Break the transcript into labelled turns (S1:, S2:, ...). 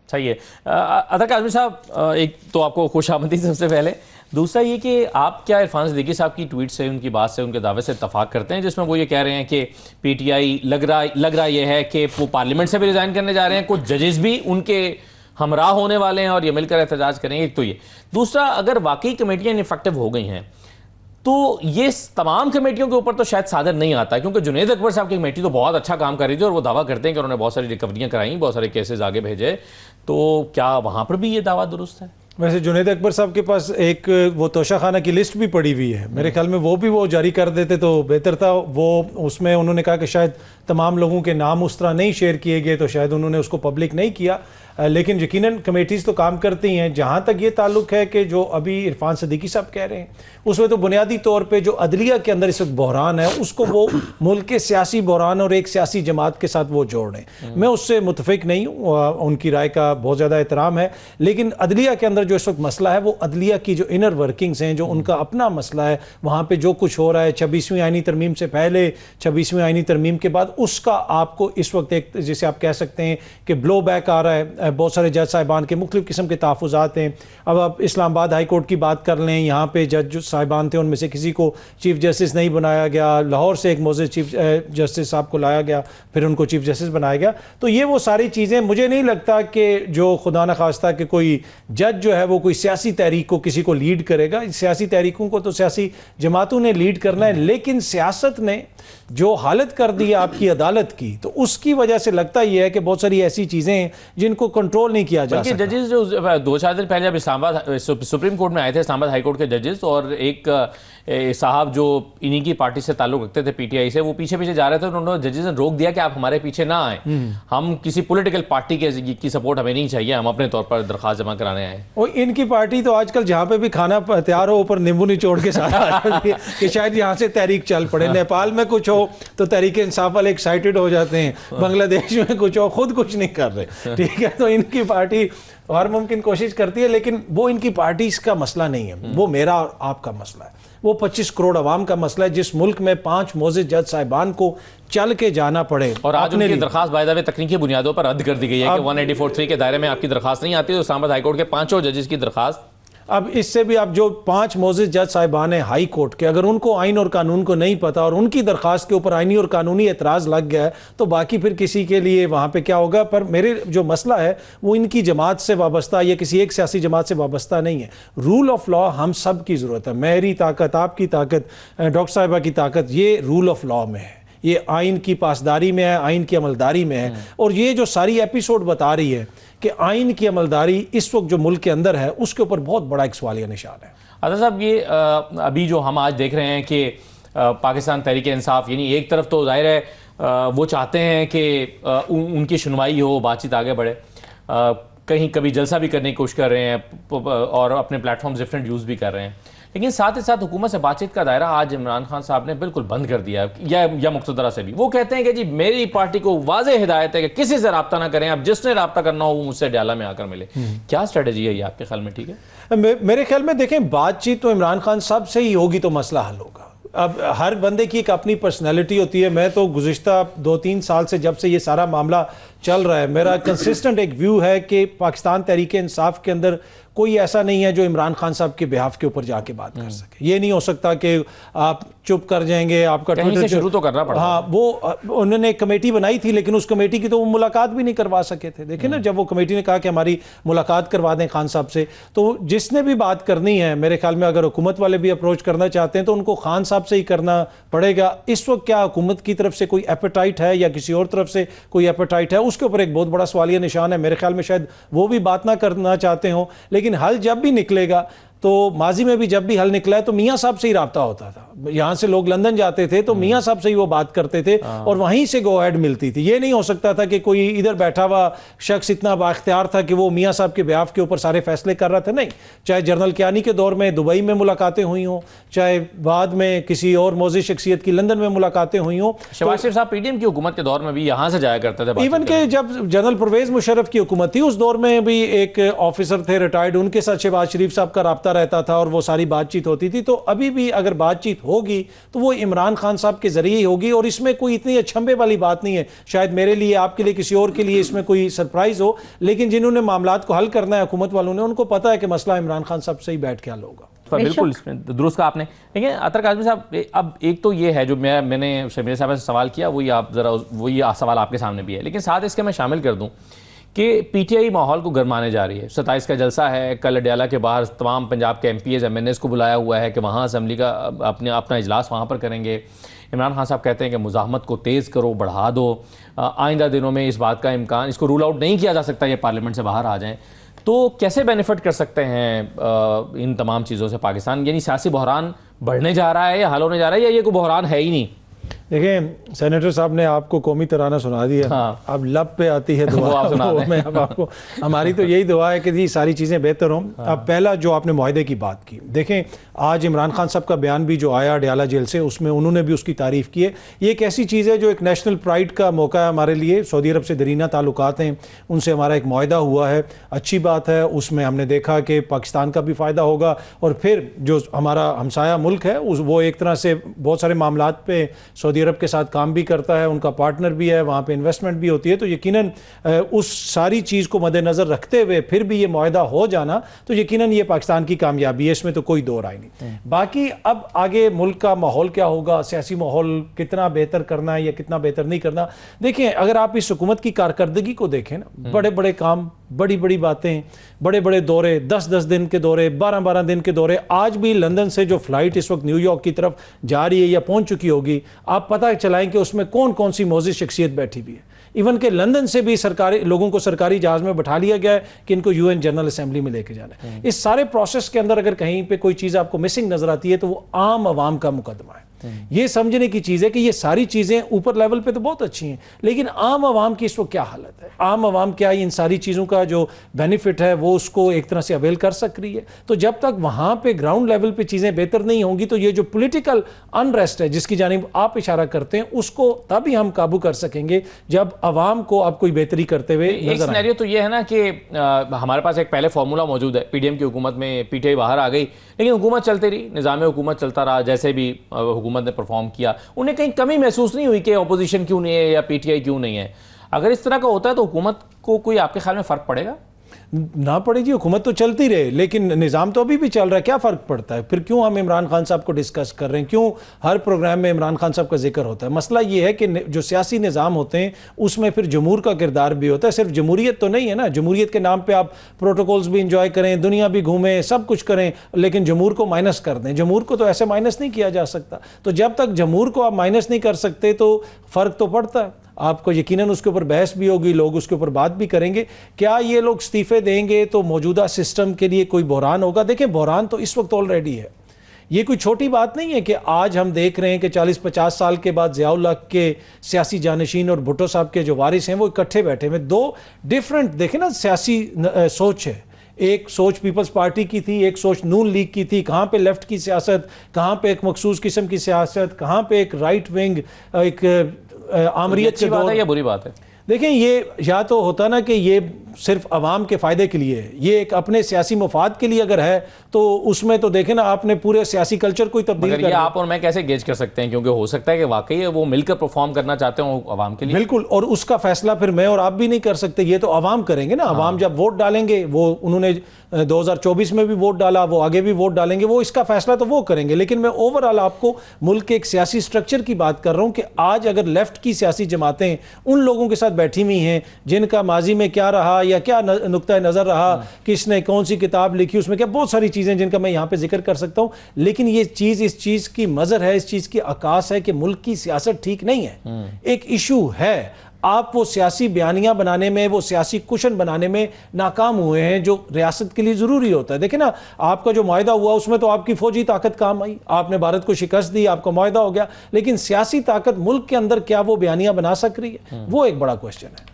S1: صحیح ہے. عطا کاظمی صاحب، ایک تو آپ کو خوش آمدید سب سے پہلے. دوسرا یہ کہ آپ کیا عرفان صدیقی صاحب کی ٹویٹ سے، ان کی بات سے، ان کے دعوے سے اتفاق کرتے ہیں جس میں وہ یہ کہہ رہے ہیں کہ پی ٹی آئی لگ رہا یہ ہے کہ وہ پارلیمنٹ سے بھی ریزائن کرنے جا رہے ہیں، کچھ ججز بھی ان کے ہمراہ ہونے والے ہیں اور یہ مل کر احتجاج کریں گے؟ ایک تو یہ. دوسرا، اگر واقعی کمیٹیاں انفیکٹو ہو گئی ہیں تو یہ تمام کمیٹیوں کے اوپر تو شاید صادر نہیں آتا، کیونکہ جنید اکبر صاحب کی کمیٹی تو بہت اچھا کام کر رہی تھی اور وہ دعویٰ کرتے ہیں کہ انہوں نے بہت ساری ریکوریاں کرائیں، بہت سارے کیسز آگے بھیجے. تو کیا وہاں پر بھی یہ دعویٰ درست ہے؟
S2: ویسے جنید اکبر صاحب کے پاس ایک وہ توشہ خانہ کی لسٹ بھی پڑی ہوئی ہے، میرے خیال میں وہ بھی وہ جاری کر دیتے تو بہتر تھا. وہ اس میں انہوں نے کہا کہ شاید تمام لوگوں کے نام اس طرح نہیں شیئر کیے گئے تو شاید انہوں نے اس کو پبلک نہیں کیا. لیکن یقیناً کمیٹیز تو کام کرتی ہیں. جہاں تک یہ تعلق ہے کہ جو ابھی عرفان صدیقی صاحب کہہ رہے ہیں اس میں تو بنیادی طور پہ جو عدلیہ کے اندر اس وقت بحران ہے اس کو وہ ملک کے سیاسی بحران اور ایک سیاسی جماعت کے ساتھ وہ جوڑ رہے ہیں. میں اس سے متفق نہیں ہوں، ان کی رائے کا بہت زیادہ احترام ہے، لیکن عدلیہ کے اندر جو اس وقت مسئلہ ہے وہ عدلیہ کی جو انر ورکنگز ہیں، جو ان کا اپنا مسئلہ ہے، وہاں پہ جو کچھ ہو رہا ہے 26ویں آئینی ترمیم سے پہلے، 26ویں آئینی ترمیم کے بعد، اس کا آپ کو اس وقت ایک جسے آپ کہہ سکتے ہیں کہ بلو بیک آ رہا ہے. بہت سارے جج صاحبان کے مختلف قسم کے تحفظات ہیں. اب آپ اسلام آباد ہائی کورٹ کی بات کر لیں، یہاں پہ جج صاحبان تھے ان میں سے کسی کو چیف جسٹس نہیں بنایا گیا. لاہور سے ایک معزز چیف جسٹس صاحب کو لایا گیا، پھر ان کو چیف جسٹس بنایا گیا. تو یہ وہ ساری چیزیں، مجھے نہیں لگتا کہ جو خدا نخواستہ کہ کوئی جج جو ہے وہ کوئی سیاسی تحریک کو کسی کو لیڈ کرے گا. سیاسی تحریکوں کو تو سیاسی جماعتوں نے لیڈ کرنا ہے، لیکن سیاست نے جو حالت کر دی آپ کی عدالت کی، تو اس کی وجہ سے لگتا یہ ہے کہ بہت ساری ایسی چیزیں ہیں جن کو کنٹرول نہیں کیا جا سکتا.
S1: ججز جو 2-4 دن پہلے جب اسلام آباد سپریم کورٹ میں آئے تھے، اسلام آباد ہائی کورٹ کے ججز، اور ایک صاحب جو انہی کی پارٹی سے تعلق رکھتے تھے پی ٹی آئی سے، وہ پیچھے جا رہے تھے، انہوں نے ججز نے روک دیا کہ آپ ہمارے پیچھے نہ آئیں، ہم کسی پولیٹیکل پارٹی کی سپورٹ ہمیں نہیں چاہیے، ہم اپنے طور پر درخواست جمع کرانے آئے.
S2: اور ان کی پارٹی تو آج کل جہاں پہ بھی کھانا تیار ہو اوپر نیمبو نچوڑ کے ساتھ آ جاتی ہے کہ شاید یہاں سے تحریک چل پڑے. نیپال میں کچھ ہو تو تحریک انصاف والے ایکسائٹڈ ہو جاتے ہیں، بنگلہ دیش میں کچھ ہو خود کچھ نہیں کر رہے. ٹھیک ہے، تو ان کی پارٹی ہر ممکن کوشش کرتی ہے، لیکن وہ ان کی پارٹیز کا مسئلہ نہیں ہے، وہ میرا اور آپ کا مسئلہ ہے. وہ 25 کروڑ عوام کا مسئلہ ہے جس ملک میں 5 معزز جج صاحبان کو چل کے جانا پڑے.
S1: اور آج ان کی درخواست بائی دا وے تکنیکی بنیادوں پر رد کر دی گئی ہے کہ 184(3) کے دائرے میں آپ کی درخواست نہیں آتی. تو اسلام آباد ہائی کورٹ کے 5 ججز کی درخواست،
S2: اب اس سے بھی اب جو 5 معزز جج صاحبان ہیں ہائی کورٹ کے، اگر ان کو آئین اور قانون کو نہیں پتا اور ان کی درخواست کے اوپر آئینی اور قانونی اعتراض لگ گیا ہے تو باقی پھر کسی کے لیے وہاں پہ کیا ہوگا. پر میرے جو مسئلہ ہے وہ ان کی جماعت سے وابستہ یا کسی ایک سیاسی جماعت سے وابستہ نہیں ہے. رول آف لا ہم سب کی ضرورت ہے. میری طاقت، آپ کی طاقت، ڈاکٹر صاحبہ کی طاقت، یہ رول آف لا میں ہے، یہ آئین کی پاسداری میں ہے، آئین کی عملداری میں ہے. اور یہ جو ساری ایپیسوڈ بتا رہی ہے کہ آئین کی عملداری اس وقت جو ملک کے اندر ہے اس کے اوپر بہت بڑا ایک سوالیہ نشان ہے.
S1: عطا صاحب، یہ ابھی جو ہم آج دیکھ رہے ہیں کہ پاکستان تحریک انصاف، یعنی ایک طرف تو ظاہر ہے وہ چاہتے ہیں کہ ان کی سنوائی ہو، بات چیت آگے بڑھے، کہیں کبھی جلسہ بھی کرنے کی کوشش کر رہے ہیں اور اپنے پلیٹ فارمز ڈیفرنٹ یوز بھی کر رہے ہیں، لیکن ساتھ ہی ساتھ حکومت سے بات چیت کا دائرہ آج عمران خان صاحب نے بالکل بند کر دیا ہے، یا مقتدرہ سے بھی. وہ کہتے ہیں کہ جی میری پارٹی کو واضح ہدایت ہے کہ کسی سے رابطہ نہ کریں، اب جس نے رابطہ کرنا ہو وہ مجھ سے ڈیالہ میں آ کر ملے. کیا اسٹریٹجی ہے یہ آپ کے خیال میں ٹھیک ہے؟
S2: میرے خیال میں دیکھیں، بات چیت تو عمران خان صاحب سے ہی ہوگی تو مسئلہ حل ہوگا. اب ہر بندے کی ایک اپنی پرسنالٹی ہوتی ہے. میں تو گزشتہ 2-3 سال سے جب سے یہ سارا معاملہ چل رہا ہے، میرا کنسسٹنٹ ایک ویو ہے کہ پاکستان تحریک انصاف کے اندر کوئی ایسا نہیں ہے جو عمران خان صاحب کے بہاف کے اوپر جا کے بات کر سکے. یہ نہیں ہو سکتا کہ آپ چپ کر جائیں گے، آپ کا
S1: کہیں سے شروع تو کرنا پڑا.
S2: ہاں، وہ انہوں نے ایک کمیٹی بنائی تھی لیکن اس کمیٹی کی تو وہ ملاقات بھی نہیں کروا سکے تھے. دیکھیں نا، جب وہ کمیٹی نے کہا کہ ہماری ملاقات کروا دیں خان صاحب سے، تو جس نے بھی بات کرنی ہے میرے خیال میں اگر حکومت والے بھی اپروچ کرنا چاہتے ہیں تو ان کو خان صاحب سے ہی کرنا پڑے گا. اس وقت کیا حکومت کی طرف سے کوئی ایپیٹائٹ ہے یا کسی اور طرف سے کوئی ایپیٹائٹ ہے، اس کے اوپر ایک بہت بڑا سوالیہ نشان ہے. میرے خیال میں شاید وہ بھی بات نہ کرنا چاہتے ہوں، لیکن حل جب بھی نکلے گا تو ماضی میں بھی جب بھی حل نکلا ہے تو میاں صاحب سے ہی رابطہ ہوتا تھا. یہاں سے لوگ لندن جاتے تھے تو میاں صاحب سے ہی وہ بات کرتے تھے اور وہیں سے گو ایڈ ملتی تھی. یہ نہیں ہو سکتا تھا کہ کوئی ادھر بیٹھا ہوا شخص اتنا بااختیار تھا کہ وہ میاں صاحب کے بیاف کے اوپر سارے فیصلے کر رہا تھا. نہیں، چاہے جنرل کیانی کے دور میں دبئی میں ملاقاتیں ہوئی ہوں، چاہے بعد میں کسی اور معزز شخصیت کی لندن میں ملاقاتیں ہوئی ہوں.
S1: شہباز شریف صاحب پی ڈی ایم کی حکومت کے دور میں بھی یہاں سے جایا کرتے تھے.
S2: ایون کہ جب جنرل پرویز مشرف کی حکومت تھی اس دور میں بھی ایک آفیسر تھے ریٹائرڈ، ان کے ساتھ شہباز شریف صاحب کا رابطہ رہتا تھا اور وہ ساری بات چیت ہوتی تھی. تو ابھی بھی اگر بات چیت ہوگی تو وہ عمران خان صاحب کے ذریعے ہی ہوگی, اور اس میں کوئی اتنی اچھمبے والی بات نہیں ہے. شاید میرے لیے, آپ کے لیے, کسی اور کے لیے اس میں کوئی سرپرائز ہو, لیکن جنہوں نے معاملات کو حل کرنا ہے حکومت والوں نے, ان کو پتا ہے کہ مسئلہ عمران خان صاحب سے ہی بیٹھ کے حل ہوگا.
S1: بالکل اس میں درست کہا آپ نے. دیکھیں اطہر کاظمی صاحب, اب ایک تو یہ ہے جو میں نے شبیر صاحب سے سوال کیا, وہی آپ ذرا وہی سوال آپ کے سامنے بھی ہے, لیکن ساتھ اس کے میں شامل کر دوں کہ پی ٹی آئی ماحول کو گرمانے جا رہی ہے. 27 کا جلسہ ہے, کل اڈیالہ کے باہر تمام پنجاب کے MPAs MNAs کو بلایا ہوا ہے کہ وہاں اسمبلی کا اپنا اجلاس وہاں پر کریں گے. عمران خان صاحب کہتے ہیں کہ مزاحمت کو تیز کرو, بڑھا دو, آئندہ دنوں میں اس بات کا امکان, اس کو رول آؤٹ نہیں کیا جا سکتا یہ پارلیمنٹ سے باہر آ جائیں. تو کیسے بینیفٹ کر سکتے ہیں ان تمام چیزوں سے پاکستان؟ یعنی سیاسی بحران بڑھنے جا رہا ہے یا حل ہونے جا رہا ہے, یا یہ کوئی بحران ہے ہی نہیں؟
S2: دیکھیں سینیٹر صاحب نے آپ کو قومی ترانہ سنا دیا, اب لب پہ آتی ہے دعا. میں اب آپ کو, ہماری تو یہی دعا ہے کہ جی ساری چیزیں بہتر ہوں. اب پہلا جو آپ نے معاہدے کی بات کی, دیکھیں آج عمران خان صاحب کا بیان بھی جو آیا اڈیالہ جیل سے, اس میں انہوں نے بھی اس کی تعریف کی ہے. یہ ایک ایسی چیز ہے جو ایک نیشنل پرائیڈ کا موقع ہے ہمارے لیے. سعودی عرب سے دیرینہ تعلقات ہیں, ان سے ہمارا ایک معاہدہ ہوا ہے, اچھی بات ہے. اس میں ہم نے دیکھا کہ پاکستان کا بھی فائدہ ہوگا, اور پھر جو ہمارا ہمسایہ ملک ہے وہ ایک طرح سے بہت سارے معاملات پہ سعودی عرب کے ساتھ کام بھی کرتا ہے, ان کا پارٹنر بھی ہے, وہاں پہ انویسٹمنٹ بھی ہوتی ہے. تو یقیناً اس ساری چیز کو مد نظر رکھتے ہوئے پھر بھی یہ معاہدہ ہو جانا تو یقیناً یہ پاکستان کی کامیابی ہے, اس میں تو کوئی دو رائے نہیں. باقی اب آگے ملک کا ماحول کیا ہوگا, سیاسی ماحول کتنا بہتر کرنا ہے یا کتنا بہتر نہیں کرنا. دیکھیں اگر آپ اس حکومت کی کارکردگی کو دیکھیں نا, بڑے بڑے کام, بڑی بڑی باتیں, بڑے بڑے دورے, 10-10 دن کے دورے, 12-12 دن کے دورے. آج بھی لندن سے جو فلائٹ اس وقت نیو یارک کی طرف جا رہی ہے یا پہنچ چکی ہوگی, آپ پتہ چلائیں کہ اس میں کون کون سی معزز شخصیت بیٹھی ہوئی ہے. ایون کہ لندن سے بھی سرکاری لوگوں کو سرکاری جہاز میں بٹھا لیا گیا ہے کہ ان کو UN جنرل اسمبلی میں لے کے جانا ہے. اس سارے پروسیس کے اندر اگر کہیں پہ کوئی چیز آپ کو مسنگ نظر آتی ہے تو وہ عام عوام کا مقدمہ ہے. یہ سمجھنے کی چیز ہے کہ یہ ساری چیزیں اوپر لیول پہ تو بہت اچھی ہیں, لیکن عام عوام کی اس وقت کیا حالت ہے, عام عوام کیا ان ساری چیزوں کا جو بینیفٹ ہے وہ اس کو ایک طرح سے اویل کر سک رہی ہے. تو جب تک وہاں پہ گراؤنڈ لیول پہ چیزیں بہتر نہیں ہوں گی تو یہ جو پولیٹیکل انریسٹ ہے جس کی جانب آپ اشارہ کرتے ہیں, اس کو تبھی ہم قابو کر سکیں گے جب عوام کو آپ کوئی بہتری کرتے ہوئے
S1: ایک سینیریو تو یہ ہے نا کہ ہمارے پاس ایک پہلے فارمولا موجود ہے, پی ڈی ایم کی حکومت میں پی ٹی آئی باہر آ گئی, لیکن حکومت چلتی رہی, نظام حکومت چلتا رہا, جیسے بھی حکومت نے پرفارم کیا, انہیں کہیں کمی محسوس نہیں ہوئی کہ اپوزیشن کیوں نہیں ہے یا پی ٹی آئی کیوں نہیں ہے. اگر اس طرح کا ہوتا ہے تو حکومت کو کوئی آپ کے خیال میں فرق پڑے گا؟
S2: نہ پڑے جی, حکومت تو چلتی رہے, لیکن نظام تو ابھی بھی چل رہا ہے, کیا فرق پڑتا ہے پھر؟ کیوں ہم عمران خان صاحب کو ڈسکس کر رہے ہیں, کیوں ہر پروگرام میں عمران خان صاحب کا ذکر ہوتا ہے؟ مسئلہ یہ ہے کہ جو سیاسی نظام ہوتے ہیں اس میں پھر جمہور کا کردار بھی ہوتا ہے. صرف جمہوریت تو نہیں ہے نا, جمہوریت کے نام پہ آپ پروٹوکولز بھی انجوائے کریں, دنیا بھی گھومیں, سب کچھ کریں, لیکن جمہور کو مائنس کر دیں. جمہور کو تو ایسے مائنس نہیں کیا جا سکتا. تو جب تک جمہور کو آپ مائنس نہیں کر سکتے تو فرق تو پڑتا ہے. آپ کو یقیناً اس کے اوپر بحث بھی ہوگی, لوگ اس کے اوپر بات بھی کریں گے. کیا یہ لوگ استعفے دیں گے تو موجودہ سسٹم کے لیے کوئی بحران ہوگا؟ دیکھیں بحران تو اس وقت آلریڈی ہے, یہ کوئی چھوٹی بات نہیں ہے کہ آج ہم دیکھ رہے ہیں کہ 40-50 سال کے بعد ضیاء الحق کے سیاسی جانشین اور بھٹو صاحب کے جو وارث ہیں وہ اکٹھے بیٹھے ہوئے. دو ڈیفرنٹ دیکھیں نا سیاسی سوچ ہے, ایک سوچ پیپلز پارٹی کی تھی, ایک سوچ نون لیگ کی تھی. کہاں پہ لیفٹ کی سیاست, کہاں پہ ایک مخصوص قسم کی سیاست, کہاں پہ ایک رائٹ ونگ, ایک آمریت کے دور.
S1: یہ بری بات ہے.
S2: دیکھیں یہ یا تو ہوتا نا کہ یہ صرف عوام کے فائدے کے لیے ہے, یہ ایک اپنے سیاسی مفاد کے لیے اگر ہے تو اس میں تو دیکھیں نا آپ نے پورے سیاسی کلچر کو ہی تبدیل کر دیا.
S1: یہ آپ اور میں کیسے گیج کر سکتے ہیں, کیونکہ ہو سکتا ہے کہ واقعی وہ مل کر پرفارم کرنا چاہتے ہوں عوام کے لیے.
S2: بالکل, اور اس کا فیصلہ پھر میں اور آپ بھی نہیں کر سکتے, یہ تو عوام کریں گے نا. عوام جب ووٹ ڈالیں گے, وہ انہوں نے 2024 میں بھی ووٹ ڈالا, وہ آگے بھی ووٹ ڈالیں گے, وہ اس کا فیصلہ تو وہ کریں گے. لیکن میں اوورآل آپ کو ملک کے ایک سیاسی سٹرکچر کی بات کر رہا ہوں کہ آج اگر لیفٹ کی سیاسی جماعتیں ان لوگوں کے ساتھ بیٹھی ہوئی ہیں جن کا ماضی میں کیا رہا یا کیا نقطہ نظر رہا, کس نے کون سی کتاب لکھی, اس میں کیا بہت ساری چیزیں جن کا میں یہاں پہ ذکر کر سکتا ہوں, لیکن یہ چیز اس چیز کی مظہر ہے, اس چیز کی عکاس ہے کہ ملک کی سیاست ٹھیک نہیں ہے. ایک ایشو ہے, آپ وہ سیاسی بیانیاں بنانے میں, وہ سیاسی کشن بنانے میں ناکام ہوئے ہیں جو ریاست کے لیے ضروری ہوتا ہے. دیکھیں نا آپ کا جو معاہدہ ہوا اس میں تو آپ کی فوجی طاقت کام آئی, آپ نے بھارت کو شکست دی, آپ کا معاہدہ ہو گیا, لیکن سیاسی طاقت ملک کے اندر کیا وہ بیانیاں بنا سک رہی ہے, وہ ایک بڑا کوشچن ہے.